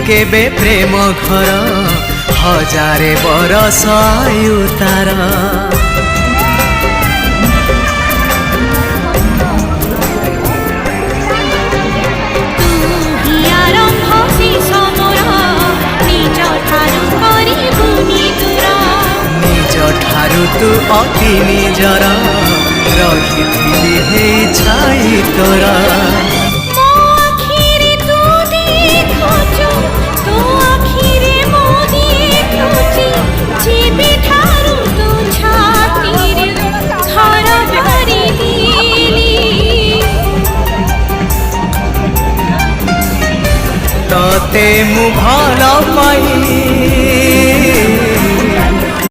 केबे प्रेम घर हजारे बरस आयु तार तू अति निजर रही हे छाई तोरा तते मु भल पाई